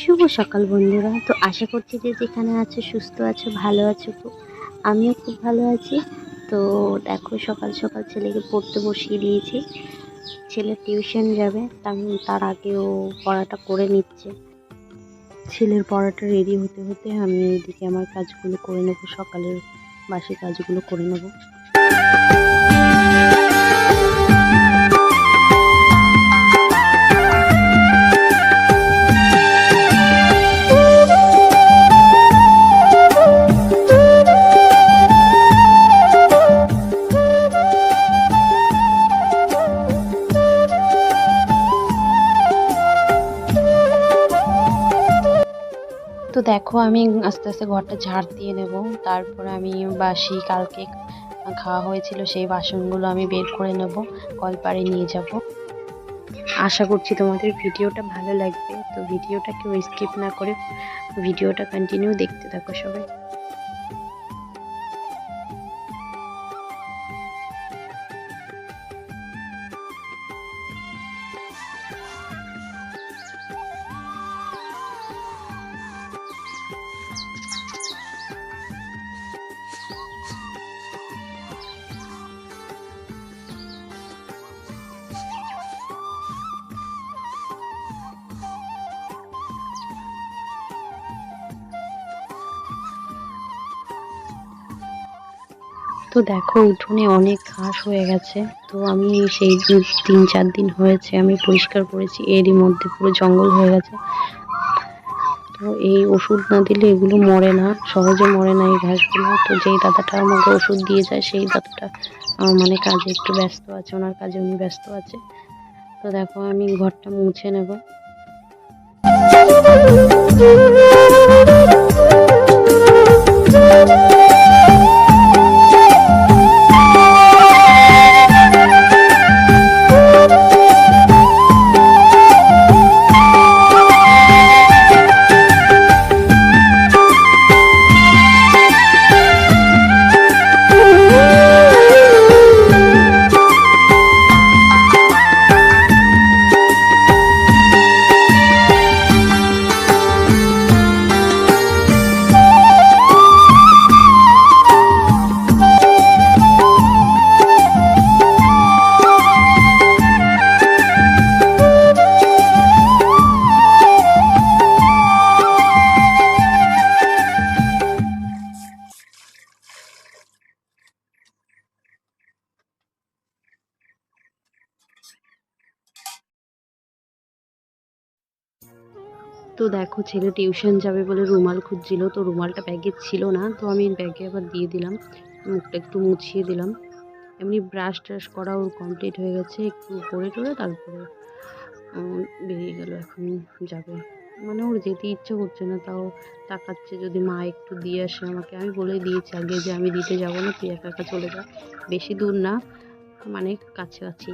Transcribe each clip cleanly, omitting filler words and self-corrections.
শুভ সকাল বন্ধুরা। তো আশা করছি যে যেখানে আছো সুস্থ আছো, ভালো আছো। তো আমিও খুব ভালো আছি। তো দেখো সকাল সকাল ছেলেকে পড়তে বসিয়ে দিয়েছি। ছেলে টিউশন যাবে, তার আগেও পড়াটা করে নিচ্ছে। ছেলের পড়াটা রেডি হতে হতে আমি এদিকে আমার কাজগুলো করে নেবো, সকালের বাসি কাজগুলো করে নেবো। তো দেখো আমি আস্তে আস্তে ঘরটা ঝাড় দিয়ে নেব। তারপরে আমি বাসি কালকে খাওয়া হয়েছিল সেই বাসনগুলো আমি বের করে নেব, কলপাড়ে নিয়ে যাব। আশা করছি তোমাদের ভিডিওটা ভালো লাগবে। তো ভিডিওটা কেউ স্কিপ না করে ভিডিওটা কন্টিনিউ দেখতে থাকো সবাই। তো দেখো উঠোনে অনেক ঘাস হয়ে গেছে। তো আমি সেই 3-4 দিন হয়েছে আমি পরিষ্কার করেছি, এরই মধ্যে পুরো জঙ্গল হয়ে গেছে। তো এই ওষুধ না দিলে এগুলো মরে না, সহজে মরে না এই ঘাসগুলো। তো যেই দাদাটা আমাকে ওষুধ দিয়ে যায় সেই দাদাটা মানে কাজে একটু ব্যস্ত আছে, ওনার কাজে উনি ব্যস্ত আছে। তো দেখো আমি ঘরটা মুছে নেব। তো দেখো ছেলে টিউশন যাবে বলে রুমাল খুঁজছিল, তো রুমালটা ব্যাগে ছিল না। তো আমি ব্যাগে আবার দিয়ে দিলাম, মুখটা একটু মুছিয়ে দিলাম। এমনি ব্রাশ ট্রাশ করা ওর কমপ্লিট হয়ে গেছে, একটু পরে টোরে তারপরে বেরিয়ে গেল। এখন যাবে, মানে ওর যেতে ইচ্ছে করছে না, তাও তাকাচ্ছে যদি মা একটু দিয়ে আসে আমাকে। আমি বলে দিয়েছি আগে যে আমি দিতে যাব না, তুই একা একা চলে যা, বেশি দূর না, মানে কাছাকাছি।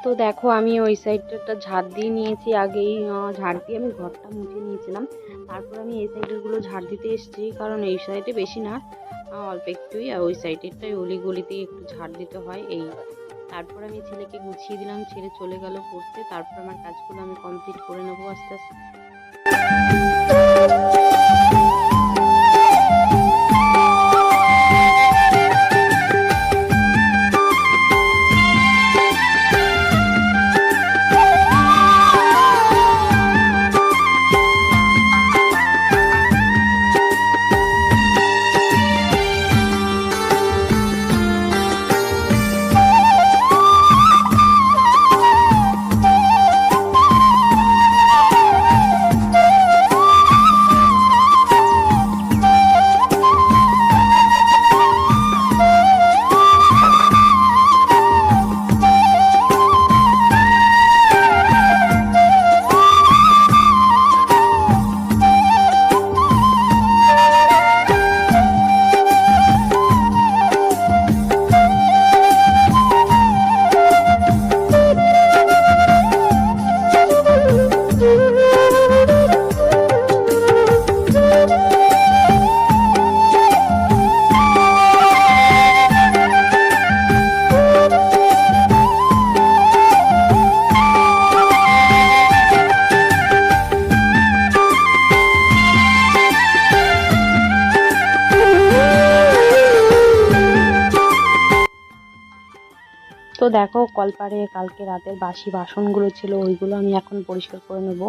তো দেখো আমি ওই সাইডটা ঝাড় দিয়ে নিয়েছি আগেই, ঝাড় দিয়ে আমি ঘরটা মুছে নিয়েছিলাম। তারপর আমি এই সাইডেরগুলো ঝাড় দিতে এসেছি, কারণ এই সাইডে বেশি না, অল্প একটুই, আর ওই সাইডেরটাই অলিগলিতে একটু ঝাড় দিতে হয় এই। তারপর আমি ছেলেকে গুছিয়ে দিলাম, ছেলে চলে গেল পড়তে। তারপর আমার কাজগুলো আমি কমপ্লিট করে নেবো আস্তে আস্তে। তো দেখো কলপারে কালকে রাতের বাসি বাসনগুলো ছিল, ওইগুলো আমি এখন পরিষ্কার করে নেব।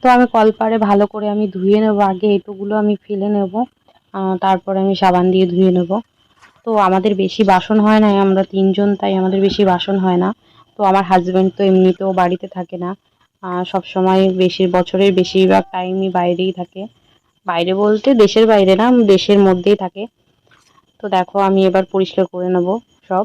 তো আমি কলপারে ভালো করে আমি ধুয়ে নেব, আগে এটুগুলো আমি ফেলে নেব, তারপরে আমি সাবান দিয়ে ধুয়ে নেব। তো আমাদের বেশি বাসন হয় না, আমরা তিনজন, তাই আমাদের বেশি বাসন হয় না। তো আমার হাজব্যান্ড তো এমনিতেও বাড়িতে থাকে না, সব সময় বছরের বেশিরভাগ টাইমই বাইরেই থাকে। বাইরে বলতে দেশের বাইরে না, দেশের মধ্যেই থাকে। তো দেখো আমি এবার পরিষ্কার করে নেব সব।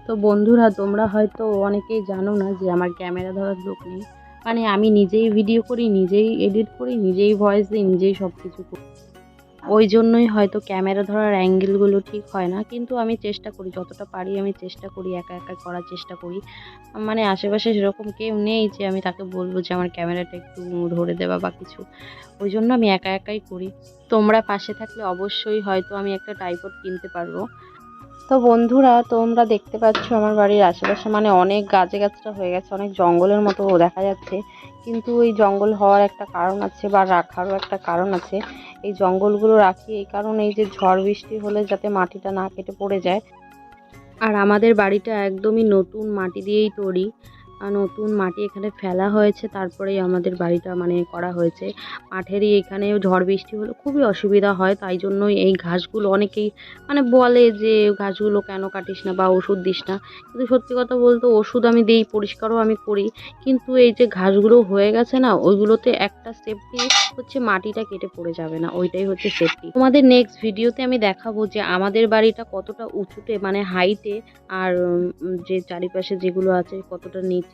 তো বন্ধুরা, তোমরা হয়তো অনেকেই জানো না যে আমার ক্যামেরা ধরার লোক নেই। মানে আমি নিজেই ভিডিও করি, নিজেই এডিট করি, নিজেই ভয়েস দিই, নিজেই সব কিছু করি। ওই জন্যই হয়তো ক্যামেরা ধরার অ্যাঙ্গেলগুলো ঠিক হয় না, কিন্তু আমি চেষ্টা করি, যতটা পারি আমি চেষ্টা করি, একা একা করার চেষ্টা করি। মানে আশেপাশে সেরকম কেউ নেই যে আমি তাকে বলবো যে আমার ক্যামেরাটা একটু ধরে দেওয়া বা কিছু। ওই জন্য আমি একা একাই করি। তোমরা পাশে থাকলে অবশ্যই হয়তো আমি একটা ট্রাইপড কিনতে পারবো। তো বন্ধুরা, তোমরা দেখতে পাচ্ছ আমার বাড়ির আশেপাশে মানে অনেক গাছগাছরা হয়ে গেছে, অনেক জঙ্গলের মতো দেখা যাচ্ছে। কিন্তু এই জঙ্গল হওয়ার একটা কারণ আছে, বা রাখারও একটা কারণ আছে। এই জঙ্গলগুলো রাখি এই কারণে, এই যে ঝড় বৃষ্টি হলে যাতে মাটিটা না কেটে পড়ে যায়। আর আমাদের বাড়িটা একদমই নতুন মাটি দিয়েই তৈরি। নতুন মাটি এখানে ফেলা হয়েছে, তারপরেই আমাদের বাড়িটা মানে করা হয়েছে। মাঠেরই এখানে ঝড় বৃষ্টি হলে খুবই অসুবিধা হয়, তাই জন্যই এই ঘাসগুলো অনেকেই মানে বলে যে ঘাসগুলো কেন কাটিস না বা ওষুধ দিস না। কিন্তু সত্যি কথা বলতে ওষুধ আমি দিই, পরিষ্কারও আমি করি, কিন্তু এই যে ঘাসগুলো হয়ে গেছে না, ওইগুলোতে একটা সেফটি হচ্ছে মাটিটা কেটে পড়ে যাবে না, ওইটাই হচ্ছে সেফটি। তোমাদের নেক্সট ভিডিওতে আমি দেখাবো যে আমাদের বাড়িটা কতটা উঁচুতে মানে হাইটে, আর যে চারিপাশে যেগুলো আছে কতটা নিচে।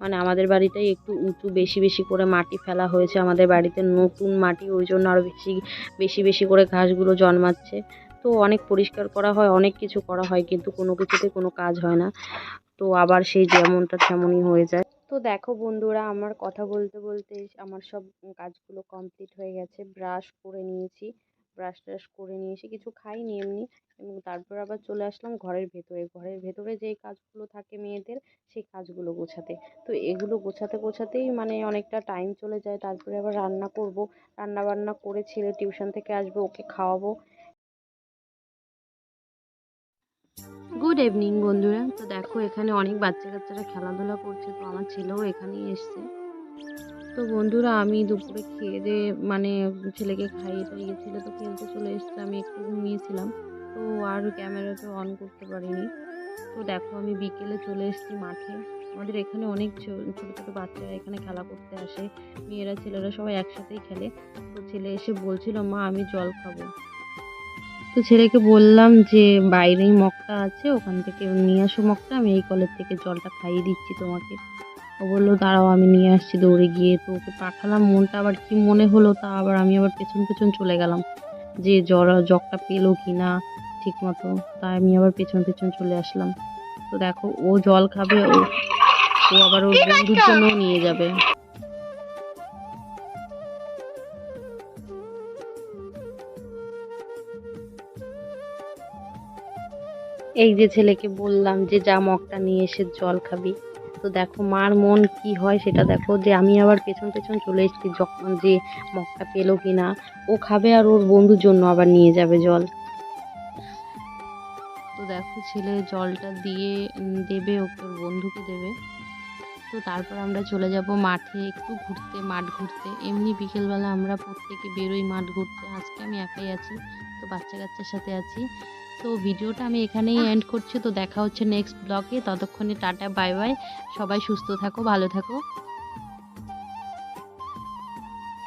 মানে আমাদের বাড়িটাই একটু উঁচু, বেশি বেশি করে মাটি ফেলা হয়েছে আমাদের বাড়িতে, নতুন মাটি, ওই জন্য আরও বেশি বেশি বেশি করে ঘাসগুলো জন্মাচ্ছে। তো অনেক পরিষ্কার করা হয়, অনেক কিছু করা হয়, কিন্তু কোনো কিছুতে কোনো কাজ হয় না। তো আবার সেই যেমনটা তেমনই হয়ে যায়। তো দেখো বন্ধুরা, আমার কথা বলতে বলতে আমার সব কাজগুলো কমপ্লিট হয়ে গেছে। ব্রাশ করে নিয়েছি, ব্রাশ ট্রাশ করে নিয়ে এসে কিছু খাইনি এমনি, এবং তারপর আবার চলে আসলাম ঘরের ভেতরে। ঘরের ভেতরে যেই কাজগুলো থাকে মেয়েদের, সেই কাজগুলো গোছাতে। তো এগুলো গোছাতে গোছাতেই মানে অনেকটা টাইম চলে যায়। তারপরে আবার রান্না করব, রান্না বান্না করে ছেলে টিউশন থেকে আসবে, ওকে খাওয়াবো। গুড ইভিনিং বন্ধুরা। তো দেখো এখানে অনেক বাচ্চা কাচ্চারা খেলাধুলা করছে, তো আমার ছেলেও এখানেই এসছে। তো বন্ধুরা, আমি দুপুরে খেয়ে দিয়ে মানে ছেলেকে খাইয়ে টাইয়ে ছেলে তো খেলতে চলে এসছে, আমি একটু ঘুমিয়েছিলাম। তো আর ক্যামেরাটা অন করতে পারিনি। তো দেখো আমি বিকেলে চলে এসেছি মাঠে। আমাদের এখানে অনেক ছোট ছোট বাচ্চারা এখানে খেলা করতে আসে, মেয়েরা ছেলেরা সবাই একসাথেই খেলে। তো ছেলে এসে বলছিল, মা আমি জল খাবো। তো তো ছেলেকে বললাম যে বাইরেই মগটা আছে, ওখান থেকে নিয়ে আসো মগটা, আমি এই কলের থেকে জলটা খাইয়ে দিচ্ছি তোমাকে। ও বললো দাঁড়াও আমি নিয়ে আসছি দৌড়ে গিয়ে। তো ওকে পাঠালাম, মনটা আবার কি মনে হলো তা আবার আমি আবার পেছন পেছন চলে গেলাম যে জগটা পেলো কি না ঠিক মতো। তাই আমি আবার পেছন পেছন চলে আসলাম। তো দেখো ও জল খাবে, ও ও আবার ওর বন্ধুর জন্য নিয়ে যাবে। এই যে ছেলেকে বললাম যে যা মগটা নিয়ে এসে জল খাবি। তো দেখো মার মন কি হয় সেটা দেখো, যে আমি আবার পেছন পেছন চলে এসেছি যখন যে মগটা পেলো কিনা। ও খাবে আর ওর বন্ধুর জন্য আবার নিয়ে যাবে জল। তো দেখো ছেলে জলটা দিয়ে দেবে ওকে, ওর বন্ধুকে দেবে। তো তারপর আমরা চলে যাব মাঠে একটু ঘুরতে, মাঠ ঘুরতে। এমনি বিকেলবেলা আমরা প্রত্যেকে বেরোই মাঠ ঘুরতে। আজকে আমি একাই আছি, তো বাচ্চা কাচ্চার সাথে আছি। তো ভিডিওটা আমি এখানেই এন্ড করছি। তো দেখা হচ্ছে নেক্সট ব্লগে। ততক্ষণে টাটা বাই বাই। সবাই সুস্থ থাকো, ভালো থাকো।